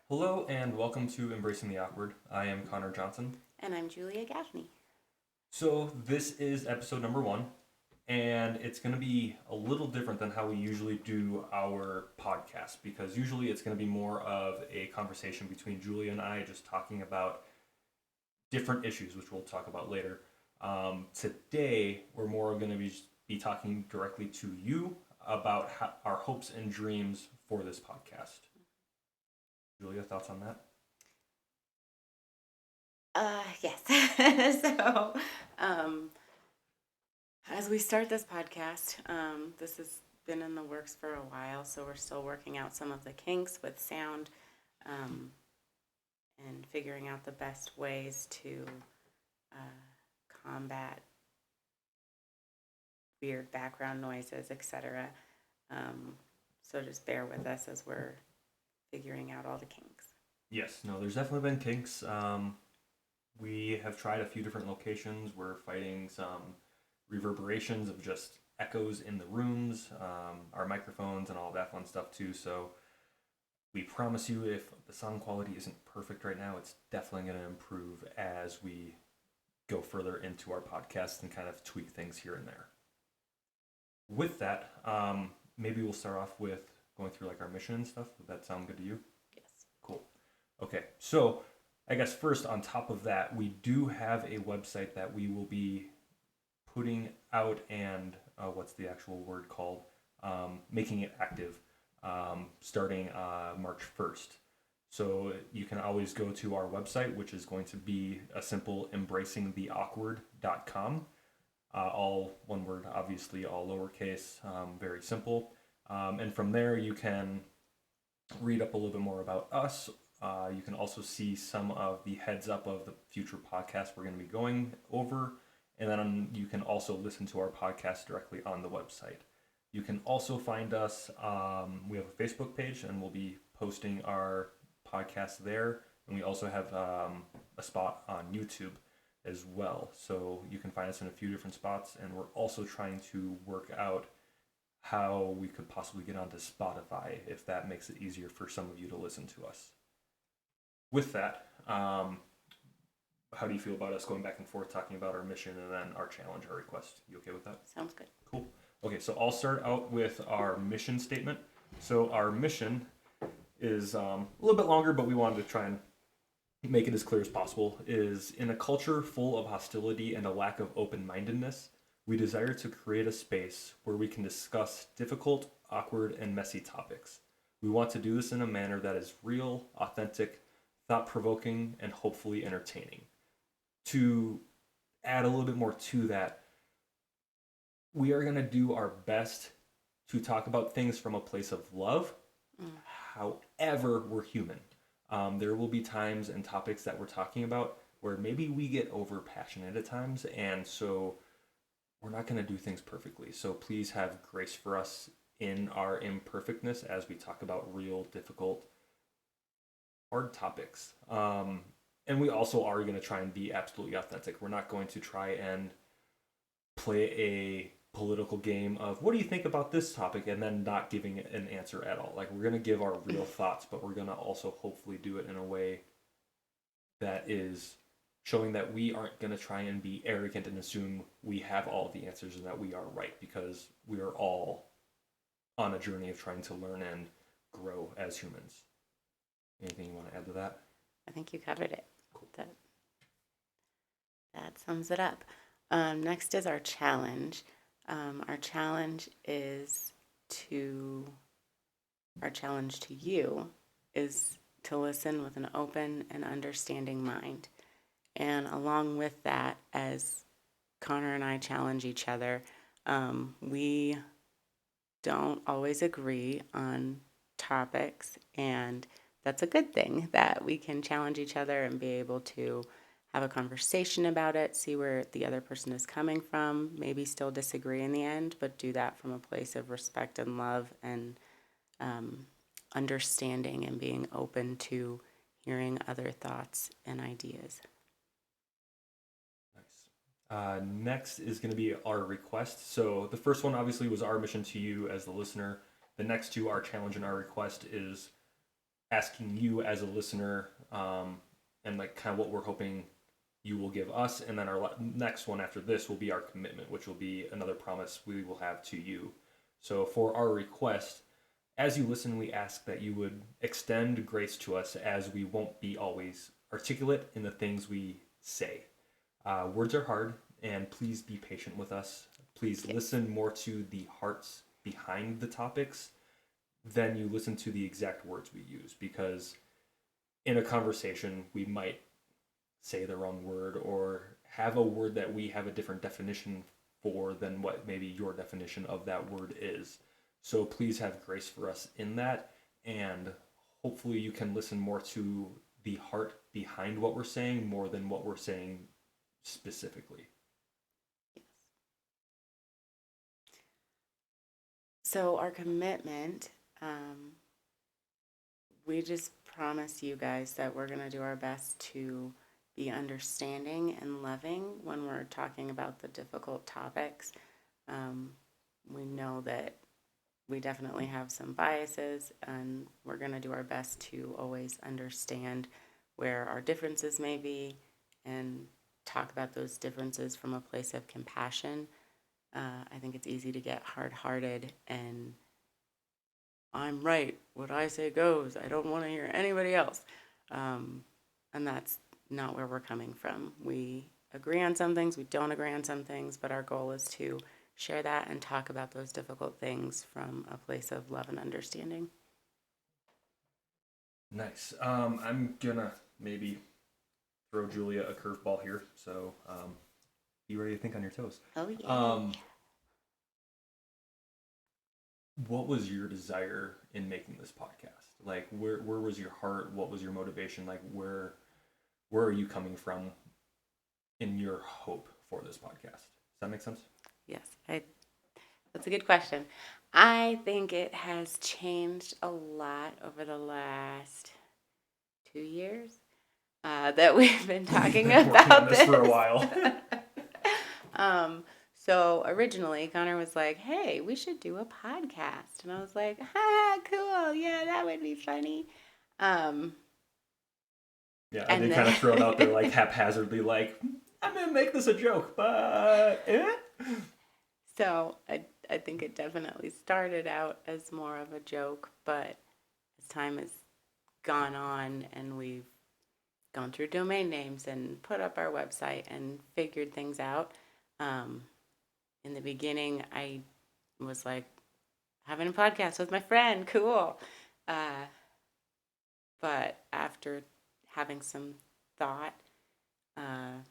Hello and welcome to Embracing the Awkward. I am Connor Johnson. And I'm Julia Gaffney. So, this is episode number one, and it's going to be a little different than how we usually do our podcast because usually it's going to be more of a conversation between Julia and I just talking about different issues, which we'll talk about later. Today, we're more going to be talking directly to you about our hopes and dreams for this podcast. Julia, thoughts on that? Yes. Um, as we start this podcast, this has been in the works for a while, so we're still working out some of the kinks with sound um, and figuring out the best ways to combat weird background noises, etc. So just bear with us as we're figuring out all the kinks. Yes, no, there's definitely been kinks. We have tried a few different locations. We're fighting some reverberations of just echoes in the rooms, our microphones, and all that fun stuff too. So we promise you, if the sound quality isn't perfect right now, it's definitely going to improve as we go further into our podcast and kind of tweak things here and there. With that, maybe we'll start off with going through like our mission and stuff. Would that sound good to you? Yes. Cool. Okay, so I guess first, on top of that, we do have a website that we will be putting out and what's the actual word called? Making it active starting March 1st. So you can always go to our website, which is going to be a simple embracingtheawkward.com. All one word, obviously, all lowercase, very simple. And from there, you can read up a little bit more about us. You can also see some of the heads up of the future podcasts we're going to be going over. And then you can also listen to our podcast directly on the website. You can also find us, we have a Facebook page, and we'll be posting our podcast there. And we also have a spot on YouTube as well. So you can find us in a few different spots. And we're also trying to work out how we could possibly get onto Spotify if that makes it easier for some of you to listen to us. With that, how do you feel about us going back and forth talking about our mission and then our challenge, our request? You okay with that? Sounds good. Cool. Okay, so I'll start out with our mission statement. So our mission is a little bit longer, but we wanted to try and make it as clear as possible. Is in a culture full of hostility and a lack of open-mindedness, we desire to create a space where we can discuss difficult, awkward, and messy topics. We want to do this in a manner that is real, authentic, thought-provoking, and hopefully entertaining. To add a little bit more to that, we are going to do our best to talk about things from a place of love. Mm. However, we're human. There will be times and topics that we're talking about where maybe we get over passionate at times, and so we're not going to do things perfectly. So please have grace for us in our imperfectness as we talk about real, difficult, hard topics. And we also are going to try and be absolutely authentic. We're not going to try and play a political game of what do you think about this topic and then not giving an answer at all. Like, we're going to give our real thoughts, but we're going to also hopefully do it in a way that is showing that we aren't going to try and be arrogant and assume we have all the answers and that we are right, because we are all on a journey of trying to learn and grow as humans. Anything you want to add to that? I think you covered it. Cool. That sums it up. Next is our challenge. Our challenge to you is to listen with an open and understanding mind. And along with that, as Connor and I challenge each other, we don't always agree on topics, and that's a good thing that we can challenge each other and be able to have a conversation about it, see where the other person is coming from, maybe still disagree in the end, but do that from a place of respect and love and understanding and being open to hearing other thoughts and ideas. Nice. Next is going to be our request. So the first one obviously was our mission to you as the listener. The next two, our challenge and our request, is asking you as a listener, and like kind of what we're hoping you will give us. And then our next one after this will be our commitment, which will be another promise we will have to you. So for our request, as you listen, we ask that you would extend grace to us, as we won't be always articulate in the things we say. Words are hard, and please be patient with us. Please Yes. listen more to the hearts behind the topics than you listen to the exact words we use, because in a conversation we might say the wrong word or have a word that we have a different definition for than what maybe your definition of that word is. So please have grace for us in that, and hopefully you can listen more to the heart behind what we're saying more than what we're saying specifically. Yes. So our commitment, we just promise you guys that we're going to do our best to be understanding and loving when we're talking about the difficult topics. We know that we definitely have some biases, and we're going to do our best to always understand where our differences may be and talk about those differences from a place of compassion. I think it's easy to get hard-hearted and I'm right. What I say goes. I don't want to hear anybody else. And that's not where we're coming from. We agree on some things, we don't agree on some things, but our goal is to share that and talk about those difficult things from a place of love and understanding. Nice. I'm gonna maybe throw Julia a curveball here, so be ready to think on your toes. Oh, yeah. What was your desire in making this podcast? Like, where was your heart? What was your motivation? Like, where are you coming from in your hope for this podcast? Does that make sense? Yes, that's a good question. I think it has changed a lot over the last 2 years that we've been talking Working about on this for a while. So originally, Connor was like, "Hey, we should do a podcast," and I was like, "Ha, cool, yeah, that would be funny." Um, Yeah, I and did kind of throw it out there like then, haphazardly, like I'm gonna make this a joke, but so I think it definitely started out as more of a joke, but as time has gone on and we've gone through domain names and put up our website and figured things out. In the beginning, I was like, having a podcast with my friend, cool. Uh, but after having some thought uh,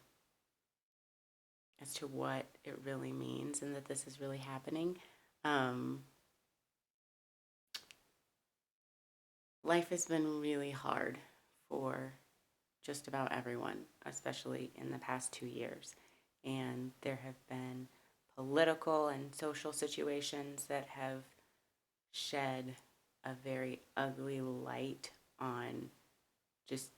as to what it really means and that this is really happening, um, life has been really hard for just about everyone, especially in the past 2 years. And there have been political and social situations that have shed a very ugly light on just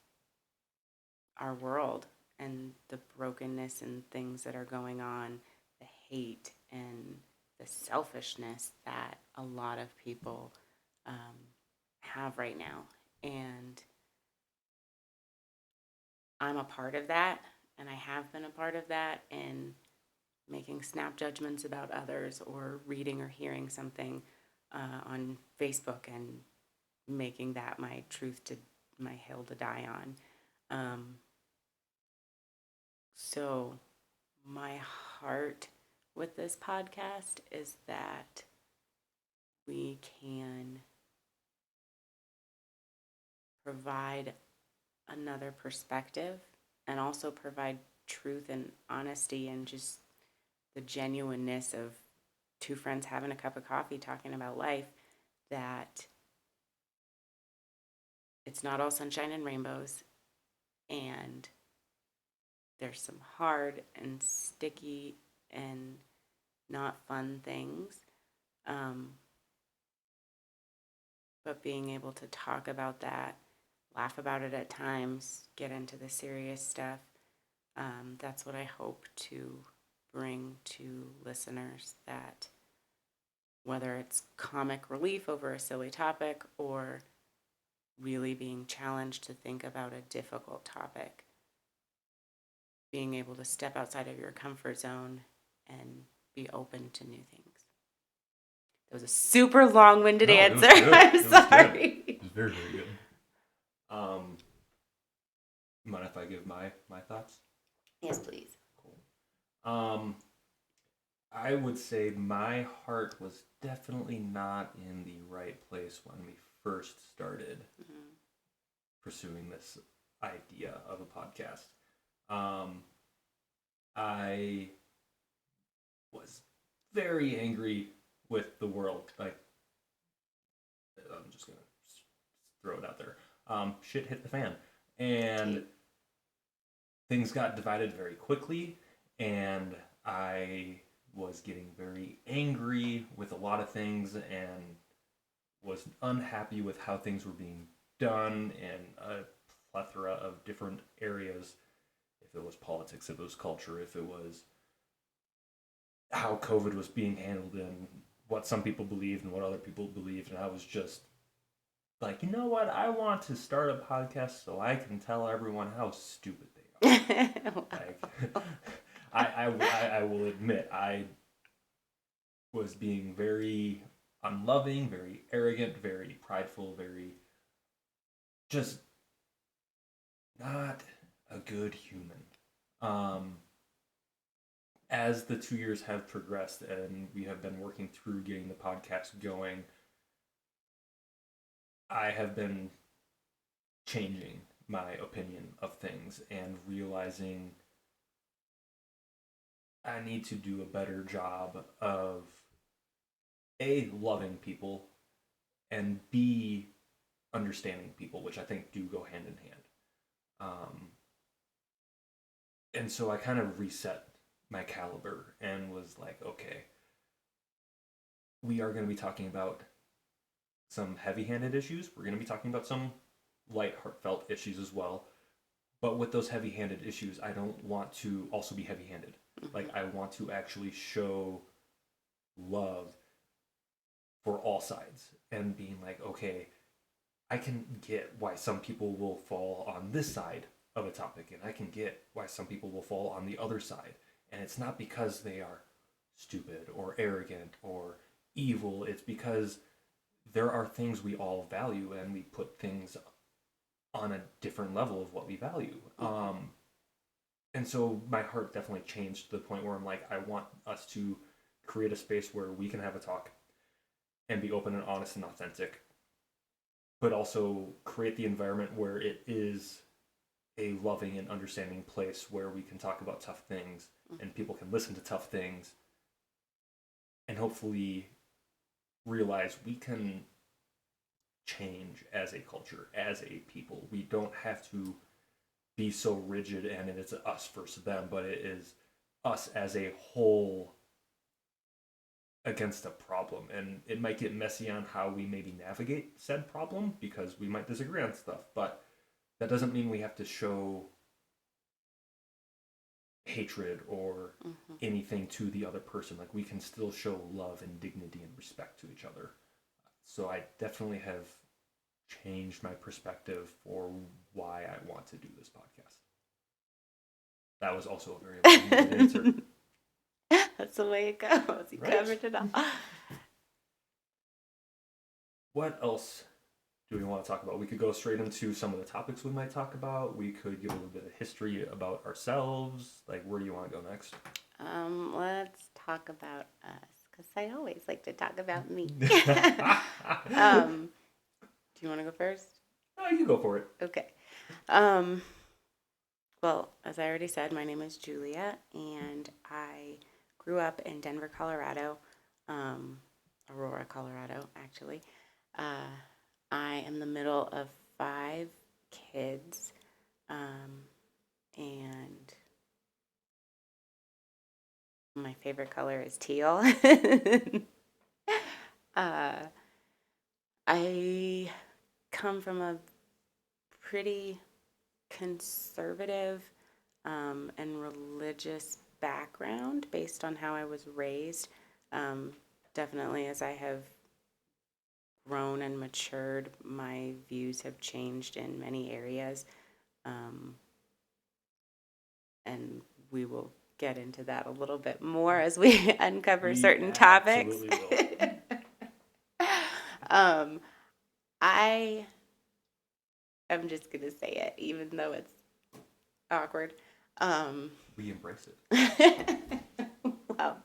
our world and the brokenness and things that are going on, the hate and the selfishness that a lot of people have right now. And I'm a part of that, and I have been a part of that, and making snap judgments about others or reading or hearing something on Facebook and making that my truth to my hill to die on. So my heart with this podcast is that we can provide another perspective and also provide truth and honesty and just the genuineness of two friends having a cup of coffee talking about life, that it's not all sunshine and rainbows, and there's some hard and sticky and not fun things. Um, but being able to talk about that, laugh about it at times, get into the serious stuff, that's what I hope to bring to listeners, that whether it's comic relief over a silly topic or really being challenged to think about a difficult topic, being able to step outside of your comfort zone and be open to new things. That was a super long-winded No, it answer. was good. I'm It was good. sorry. It was very, very good. Mind if I give my thoughts? Yes, please. Cool. I would say my heart was definitely not in the right place when we first started pursuing this idea of a podcast. I was very angry with the world. Like, I'm just gonna throw it out there. Shit hit the fan, and things got divided very quickly, and I was getting very angry with a lot of things and was unhappy with how things were being done in a plethora of different areas. If it was politics, if it was culture, if it was how COVID was being handled and what some people believed and what other people believed. And I was just like, you know what? I want to start a podcast so I can tell everyone how stupid they are. Like, I will admit, I was being very unloving, very arrogant, very prideful, very just not a good human. As the 2 years have progressed and we have been working through getting the podcast going, I have been changing my opinion of things and realizing I need to do a better job of A, loving people, and B, understanding people, which I think do go hand in hand. And so I kind of reset my caliber and was like, okay, we are going to be talking about some heavy-handed issues. We're going to be talking about some light, heartfelt issues as well. But with those heavy-handed issues, I don't want to also be heavy-handed. Like, I want to actually show love for all sides and being like, okay, I can get why some people will fall on this side of a topic, and I can get why some people will fall on the other side. And it's not because they are stupid or arrogant or evil. It's because there are things we all value, and we put things on a different level of what we value. And so my heart definitely changed to the point where I'm like, I want us to create a space where we can have a talk and be open and honest and authentic, but also create the environment where it is a loving and understanding place where we can talk about tough things and people can listen to tough things and hopefully realize we can change as a culture, as a people. We don't have to be so rigid and it's us versus them, but it is us as a whole against a problem. And it might get messy on how we maybe navigate said problem because we might disagree on stuff, but that doesn't mean we have to show hatred or anything to the other person. Like, we can still show love and dignity and respect to each other. So I definitely have changed my perspective for why I want to do this podcast. That was also a very long answer. That's the way it goes. You covered it all. What else do we want to talk about? We could go straight into some of the topics we might talk about. We could give a little bit of history about ourselves. Like, where do you want to go next? Let's talk about us, because I always like to talk about me. Do you want to go first? Oh, you go for it. Okay. Well, as I already said, my name is Julia, and I grew up in Denver, Colorado, Aurora, Colorado, actually. I am the middle of 5 kids, and my favorite color is teal. I come from a pretty conservative and religious background based on how I was raised. Definitely, as I have grown and matured. My views have changed in many areas. And we will get into that a little bit more as we uncover certain topics. Absolutely will. I am just going to say it, even though it's awkward. We embrace it. Well,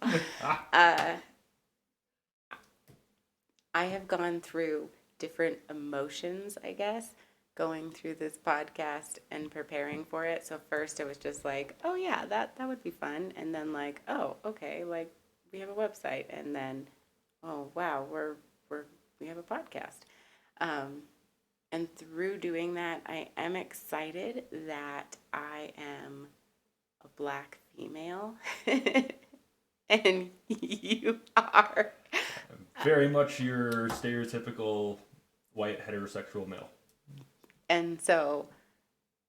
I have gone through different emotions, I guess, going through this podcast and preparing for it. So first it was just like, oh yeah, that would be fun. And then like, oh, okay, like we have a website. And then, oh wow, we have a podcast. And through doing that, I am excited that I am a Black female. And you are very much your stereotypical white heterosexual male. And so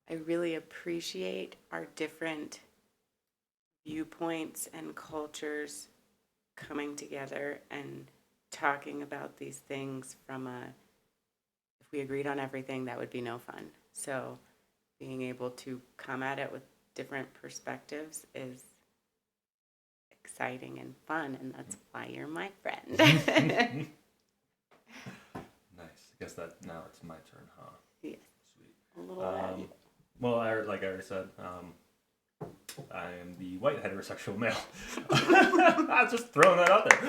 I really appreciate our different viewpoints and cultures coming together and talking about these things from if we agreed on everything, that would be no fun. So being able to come at it with different perspectives is exciting and fun, and that's why you're my friend. Nice. I guess that now it's my turn, huh? Yes. Sweet. A little Well, like I already said, I am the white heterosexual male. I'm just throwing that out there.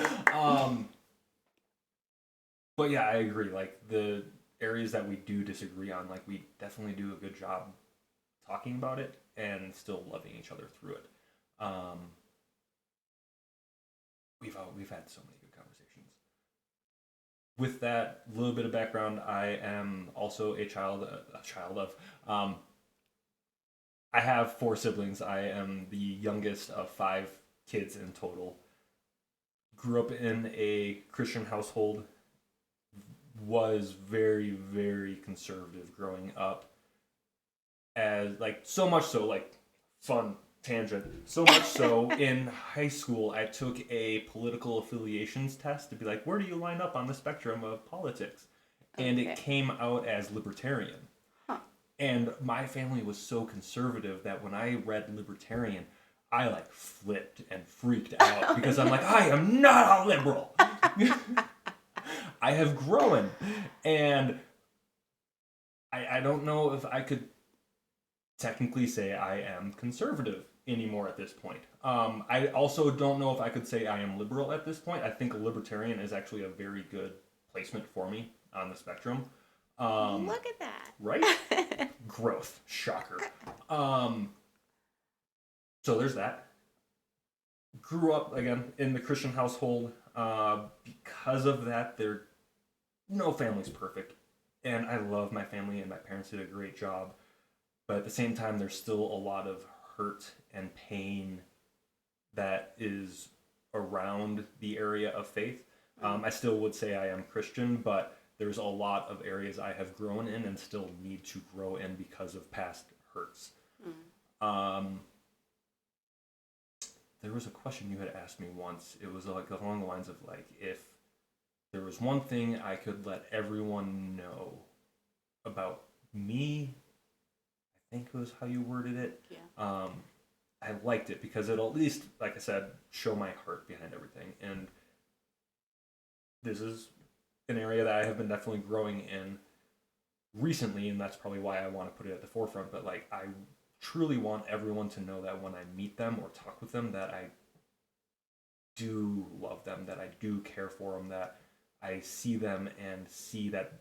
But yeah, I agree. Like the areas that we do disagree on, like we definitely do a good job talking about it and still loving each other through it. We've had so many good conversations. With that little bit of background, I am also a child of. I have 4 siblings. I am the youngest of 5 kids in total. Grew up in a Christian household. Was very, very conservative growing up. As like so much so, like fun tangent. So much so in high school, I took a political affiliations test to be like, where do you line up on the spectrum of politics? And it came out as libertarian. Huh. And my family was so conservative that when I read libertarian, I like flipped and freaked out because I'm like, I am not a liberal. I have grown, and I don't know if I could technically say I am conservative anymore at this point. I also don't know if I could say I am liberal at this point. I think a libertarian is actually a very good placement for me on the spectrum. Look at that. Right? Growth. Shocker. So there's that. Grew up, again, in the Christian household. Because of that, no family's perfect. And I love my family, and my parents did a great job. But at the same time, there's still a lot of hurt and pain that is around the area of faith. I still would say I am Christian, but there's a lot of areas I have grown in and still need to grow in because of past hurts. There was a question you had asked me once. It was like along the lines of like, if there was one thing I could let everyone know about me, I think was how you worded it. Yeah. I liked it because it'll at least, like I said, show my heart behind everything. And this is an area that I have been definitely growing in recently, and that's probably why I want to put it at the forefront. But like, I truly want everyone to know that when I meet them or talk with them, that I do love them, that I do care for them, that I see them and see that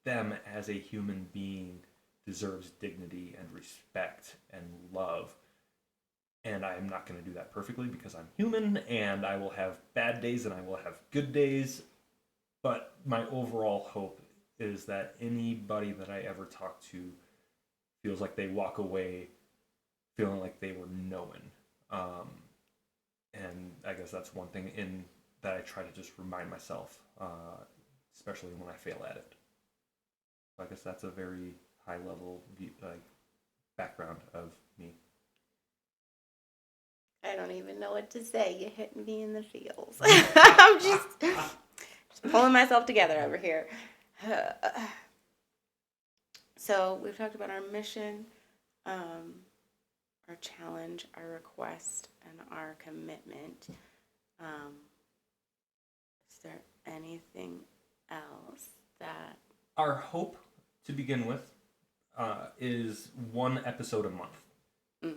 them as a human being deserves dignity and respect and love. And I'm not going to do that perfectly because I'm human, and I will have bad days and I will have good days. But my overall hope is that anybody that I ever talk to feels like they walk away feeling like they were known. And I guess that's one thing that I try to just remind myself, especially when I fail at it. So I guess that's a very high level background of me. I don't even know what to say. You hit me in the feels. I'm just pulling myself together over here. So we've talked about our mission, our challenge, our request, and our commitment. Is there anything else that... Our hope, to begin with, is one episode a month. Mm.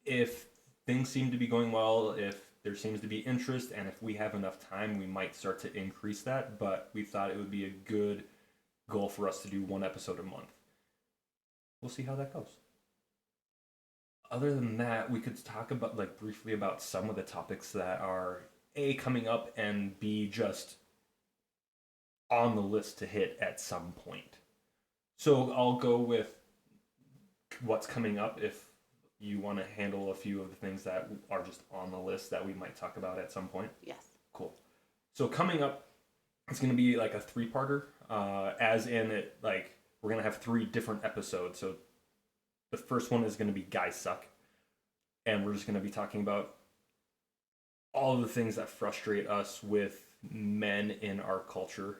If things seem to be going well, if there seems to be interest, and if we have enough time, we might start to increase that, but we thought it would be a good goal for us to do one episode a month. We'll see how that goes. Other than that, we could talk about, like, briefly about some of the topics that are A, coming up, and B, just on the list to hit at some point. So I'll go with what's coming up if you want to handle a few of the things that are just on the list that we might talk about at some point. Yes. Cool. So coming up, it's going to be like a 3-parter, as in it, like, we're going to have 3 different episodes. So the first one is going to be Guys Suck. And we're just going to be talking about all of the things that frustrate us with men in our culture.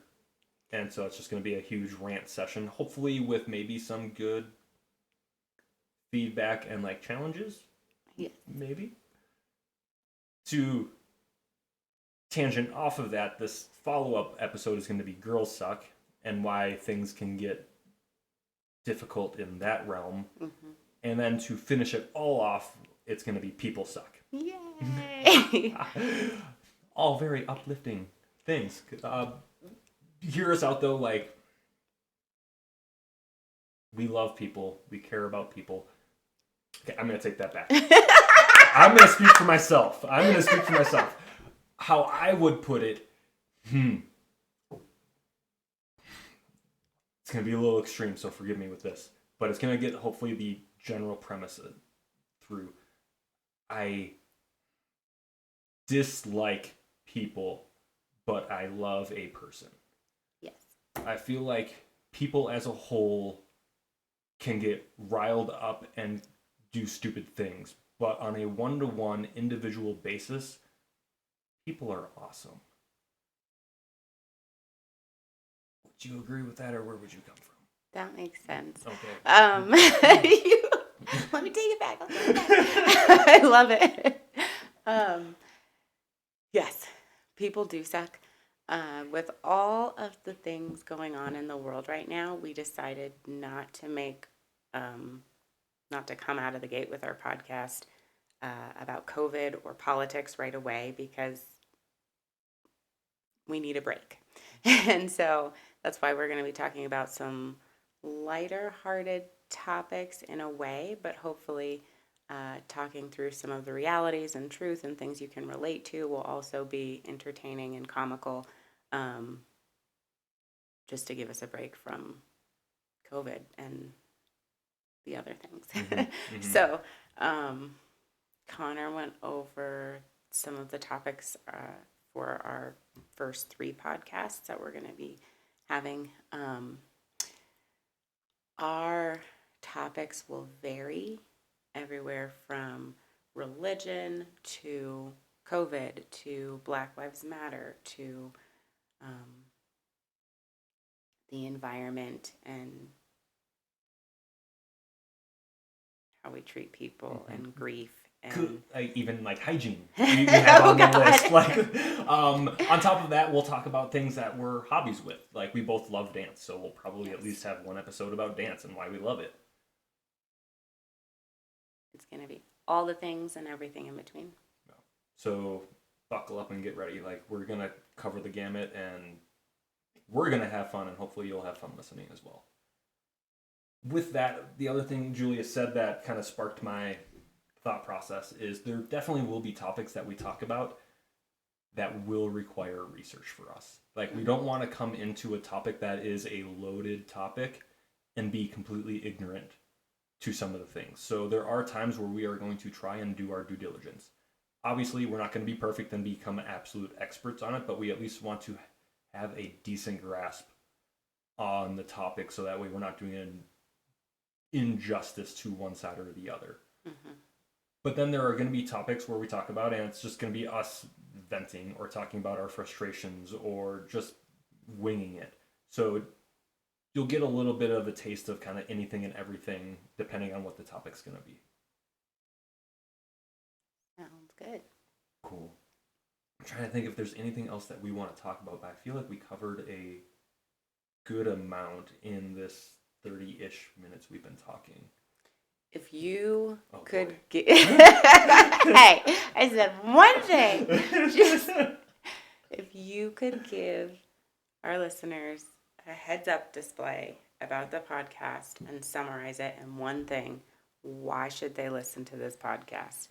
And so it's just going to be a huge rant session, hopefully with maybe some good feedback and, like, challenges. Yes. Maybe. To tangent off of that, this follow-up episode is going to be Girls Suck and why things can get difficult in that realm. Mm-hmm. And then to finish it all off, it's going to be People Suck. Yay! All very uplifting things. Hear us out, though, like, we love people. We care about people. Okay, I'm going to take that back. I'm going to speak for myself. How I would put it, it's going to be a little extreme, so forgive me with this. But it's going to get, hopefully, the general premise through. I dislike people, but I love a person. Yes. I feel like people as a whole can get riled up and do stupid things, but on a one-to-one individual basis, people are awesome. Would you agree with that, or where would you come from? That makes sense. Okay. Let me take it back. I love it. Yes, people do suck. With all of the things going on in the world right now, we decided not to come out of the gate with our podcast about COVID or politics right away because we need a break. And so that's why we're going to be talking about some lighter-hearted topics in a way, but hopefully talking through some of the realities and truth and things you can relate to will also be entertaining and comical, just to give us a break from COVID and the other things. Mm-hmm. So Connor went over some of the topics for our first 3 podcasts that we're going to be having. Our topics will vary everywhere from religion to COVID to Black Lives Matter to the environment and how we treat people and grief. And even like hygiene we have on the list. Like, on top of that, we'll talk about things that we're hobbies with. Like, we both love dance, so we'll probably at least have one episode about dance and why we love it. It's going to be all the things and everything in between. So buckle up and get ready. Like, we're going to cover the gamut, and we're going to have fun, and hopefully you'll have fun listening as well. With that, the other thing Julia said that kind of sparked my thought process is there definitely will be topics that we talk about that will require research for us. Like, we don't want to come into a topic that is a loaded topic and be completely ignorant to some of the things. So there are times where we are going to try and do our due diligence. Obviously, we're not going to be perfect and become absolute experts on it, but we at least want to have a decent grasp on the topic so that way we're not doing an injustice to one side or the other. Mm-hmm. But then there are going to be topics where we talk about, and it's just going to be us venting or talking about our frustrations or just winging it. So you'll get a little bit of a taste of kind of anything and everything depending on what the topic's going to be. Sounds good. Cool. I'm trying to think if there's anything else that we want to talk about, but I feel like we covered a good amount in this 30-ish minutes we've been talking. If you Oh, could boy. hey, I said one thing. Just if you could give our listeners a heads up display about the podcast and summarize it in one thing, why should they listen to this podcast?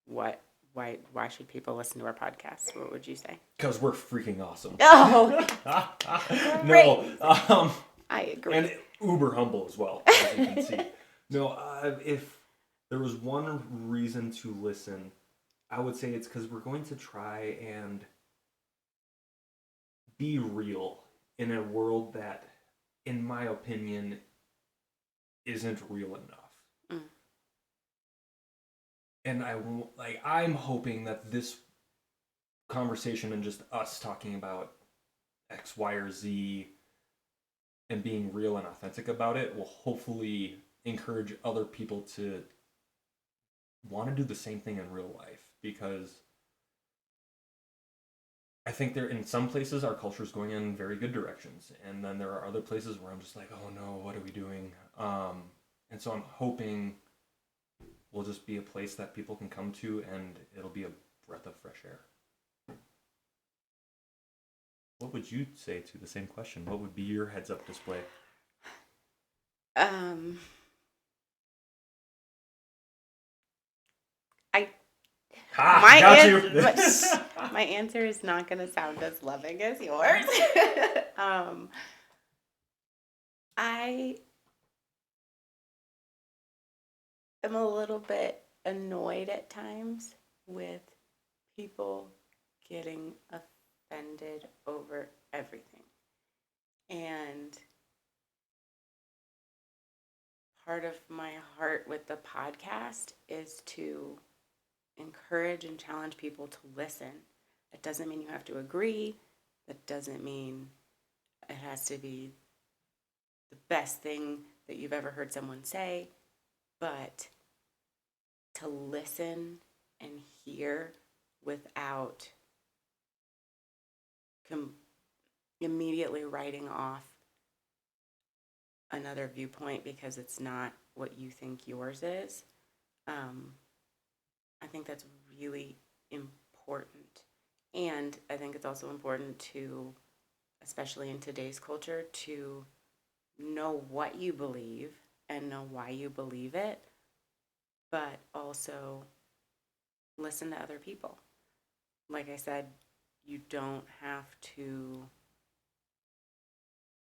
Why should people listen to our podcast? What would you say? Because we're freaking awesome. Oh, No, I agree. and uber humble as well, as you can see. No, if there was one reason to listen, I would say it's because we're going to try and be real in a world that, in my opinion, isn't real enough. Mm. And I'm hoping that this conversation and just us talking about X, Y, or Z and being real and authentic about it will hopefully encourage other people to want to do the same thing in real life, because I think there in some places our culture is going in very good directions, and then there are other places where I'm just like, oh no, what are we doing? And so I'm hoping we'll just be a place that people can come to, and it'll be a breath of fresh air. What would you say to the same question? What would be your heads up display? My answer is not going to sound as loving as yours. I am a little bit annoyed at times with people getting offended over everything. And part of my heart with the podcast is to encourage and challenge people to listen. It doesn't mean you have to agree. That doesn't mean it has to be the best thing that you've ever heard someone say, but to listen and hear without immediately writing off another viewpoint because it's not what you think yours is. I think that's really important. And I think it's also important to, especially in today's culture, to know what you believe and know why you believe it, but also listen to other people. Like I said, you don't have to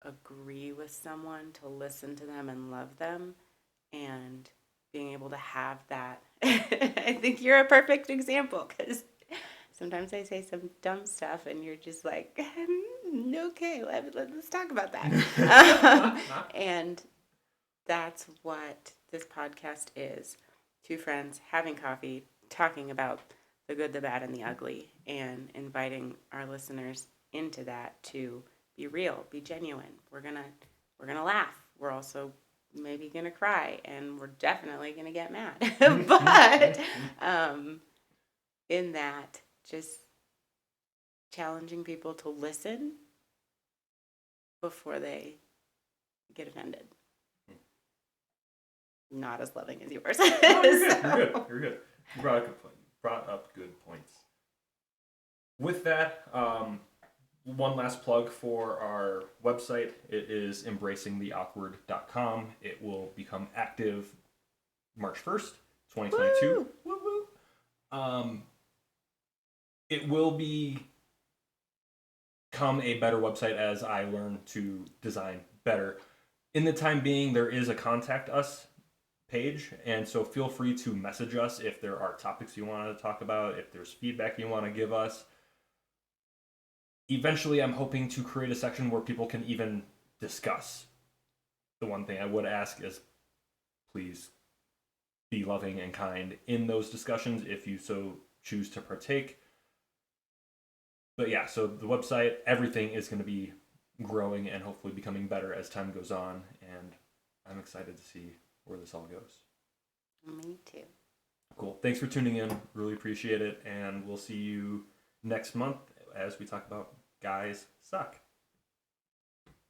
agree with someone to listen to them and love them, and being able to have that. I think you're a perfect example, because sometimes I say some dumb stuff and you're just like, okay, let's talk about that. And that's what this podcast is. Two friends having coffee, talking about the good, the bad, and the ugly, and inviting our listeners into that to be real, be genuine. We're gonna laugh. We're also maybe gonna cry, and we're definitely gonna get mad. But in that, just challenging people to listen before they get offended. Not as loving as yours. No, you're good. You brought up good points. With that, one last plug for our website. It is embracingtheawkward.com. It will become active March 1st, 2022. Woo! Woo! It will become a better website as I learn to design better. In the time being, there is a contact us page, and so feel free to message us if there are topics you want to talk about, if there's feedback you want to give us. Eventually, I'm hoping to create a section where people can even discuss. The one thing I would ask is, please be loving and kind in those discussions if you so choose to partake. But yeah, so the website, everything is going to be growing and hopefully becoming better as time goes on. And I'm excited to see where this all goes. Me too. Cool. Thanks for tuning in. Really appreciate it. And we'll see you next month as we talk about Guys Suck.